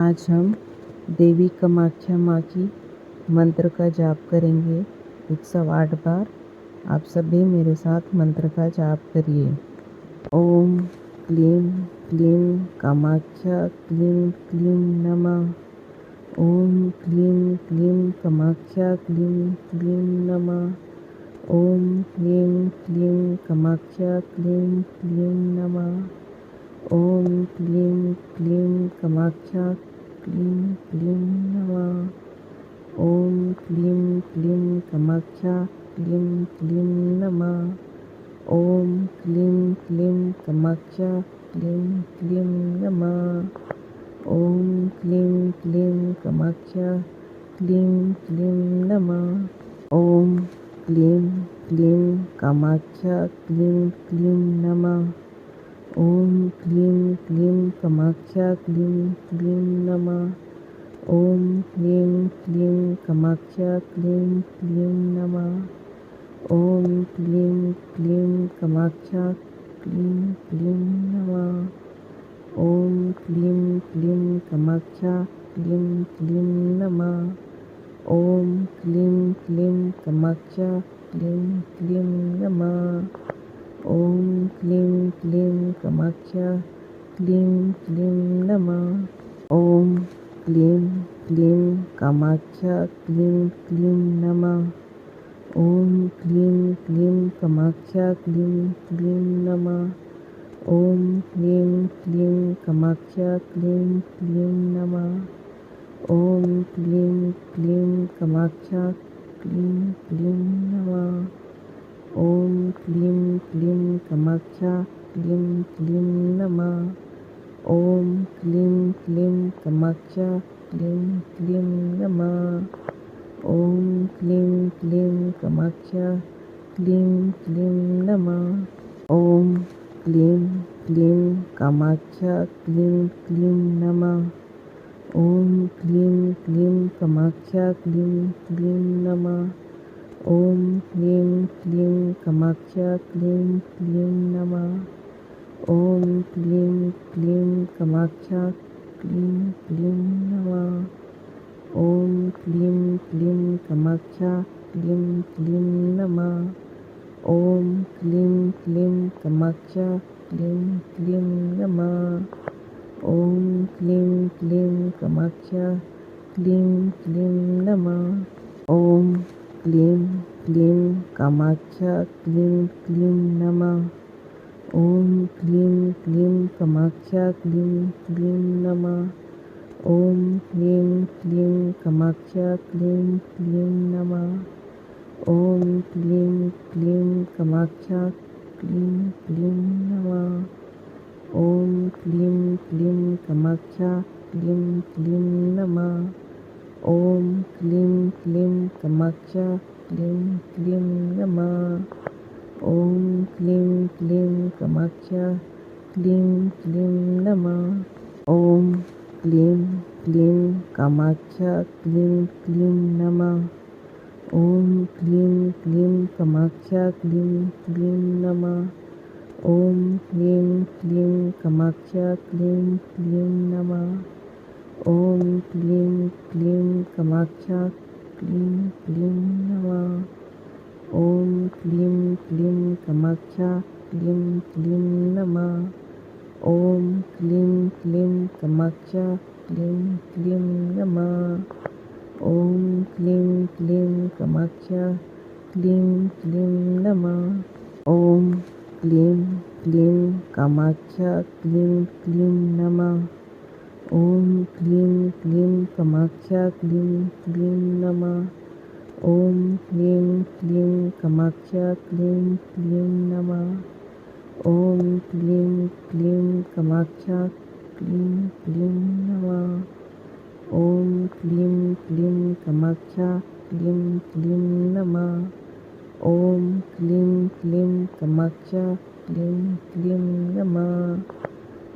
आज हम देवी कामाख्या माँ की मंत्र का जाप करेंगे 108 बार। आप सभी मेरे साथ मंत्र का जाप करिए। ओम क्लीं क्लीं कामाख्या क्लीं क्लीं नमः। ओम क्लीं क्लीं कामाख्या क्लीं क्लीं नमः। ओम क्लीं क्लीं कामाख्या क्लीं क्लीं नमः। ओम क्लीं क्लीं कामाख्या क्लीं क्लीं नमः। ओम क्लीं क्लीं कामाख्या क्लीं क्लीं नमः। ओम क्लीं क्लीं कामाख्या क्लीं क्लीं नमः। ओम क्लीं क्लीं कामाख्या क्लीं क्लीं नमः। ओम क्लीं क्लीं कामाख्या क्लीं क्लीं नमः। ओम क्लीं क्लीं कामाख्या क्लीं क्लीं नमः। ओम क्लीं क्लीं कामाख्या क्लीं क्लीं नमः। ओम क्लीं क्लीं कामाख्या क्लीं क्लीं नमः। ओम क्लीं क्लीं कामाख्या क्लीं क्लीं नमः। ओम क्लीं क्लीं कामाख्या क्लीं क्लीं नमः। ओम क्लीं क्लीं कामाख्या क्लीं क्लीं नमः। ओम क्लीं क्लीं कामाख्या क्लीं क्लीं नमः। ओम क्लीं क्लीं कामाख्या क्लीं क्लीं नमः। ओम क्लीं क्लीं कामाख्या क्लीं क्लीं नमः। ओम क्लीं क्लीं कामाख्या क्लीं क्लीं नमः। ओम क्लीं क्लीं कामाख्या क्लीं क्लीं नमः। ओम क्लीं क्लीं कामाख्या क्लीं क्लीं नमः। ओम क्लीं क्लीं कामाख्या क्लीं क्लीं नमः। ओम क्लीं क्लीं कामाख्या क्लीं क्लीं नमः। ओम क्लीं क्लीं कामाख्या क्लीं क्लीं नमः। ओम क्लीं क्लीं कामाख्या क्लीं क्लीं नमः। ओम क्लीं क्लीं कामाख्या क्लीं क्लीं नमः। ओम क्लीं क्लीं कामाख्या क्लीं क्लीं नमः। ओम क्लीं क्लीं कामाख्या क्लीं क्लीं नमः। ओम क्लीं क्लीं कामाख्या क्लीं क्लीं नमः। ओम क्लीं क्लीं कामाख्या क्लीं क्लीं नमः। ओम क्लीं क्लीं कामाख्या क्लीं क्लीं नमः। ओम क्लीं क्लीं कामाख्या क्लीं क्लीं नमः। ओम क्लीं क्लीं कामाख्या क्लीं क्लीं नमः। ओम क्लीं क्लीं कामाख्या क्लीं क्लीं नमः। ओम क्लीं क्लीं कामाख्या क्लीं क्लीं नमः। ओम क्लीं क्लीं कामाख्या क्लीं क्लीं नमः। ओम क्लीं क्लीं कामाख्या क्लीं क्लीं नमः। ओम क्लीं क्लीं कामाख्या क्लीं क्लीं नमः। ओम क्लीं क्लीं कामाख्या क्लीं क्लीं नमः। ओम क्लीं क्लीं कामाख्या क्लीं क्लीं नमः। ओम क्लीं क्लीं कामाख्या क्लीं क्लीं नमः। ओम क्लीं क्लीं कामाख्या क्लीं क्लीं नमः। ओम क्लीं क्लीं कामाख्या क्लीं क्लीं नमः। ओम क्लीं क्लीं कामाख्या क्लीं क्लीं नमः। ओम क्लीं क्लीं कामाख्या क्लीं क्लीं नमः। ओम क्लीं क्लीं कामाख्या क्लीं क्लीं नमः। ओम क्लीं क्लीं कामाख्या क्लीं क्लीं नमः। ओम क्लीं क्लीं कामाख्या क्लीं क्लीं नमः। ओम क्लीं क्लीं कामाख्या क्लीं क्लीं नमः।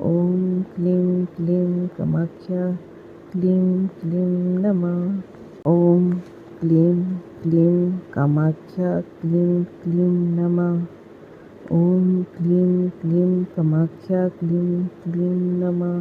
ओम क्लीं क्लीं कामाख्या क्लीं क्लीं नमः। ओम क्लीं क्लीं कामाख्या क्लीं क्लीं नमः। ओम क्लीं क्लीं कामाख्या क्लीं क्लीं नमः।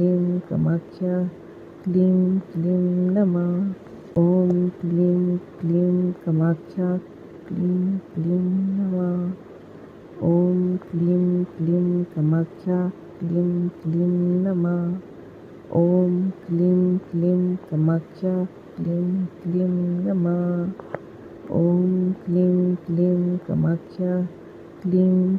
क्लीं कामाख्या क्लीं क्लीं नमः। ॐ क्लीं क्लीं कामाख्या क्लीं क्लीं नमः। ॐ क्लीं क्लीं कामाख्या क्लीं क्लीं नमः। ॐ क्लीं क्लीं कामाख्या क्लीं क्लीं नमः। ॐ क्लीं क्लीं कामाख्या क्लीं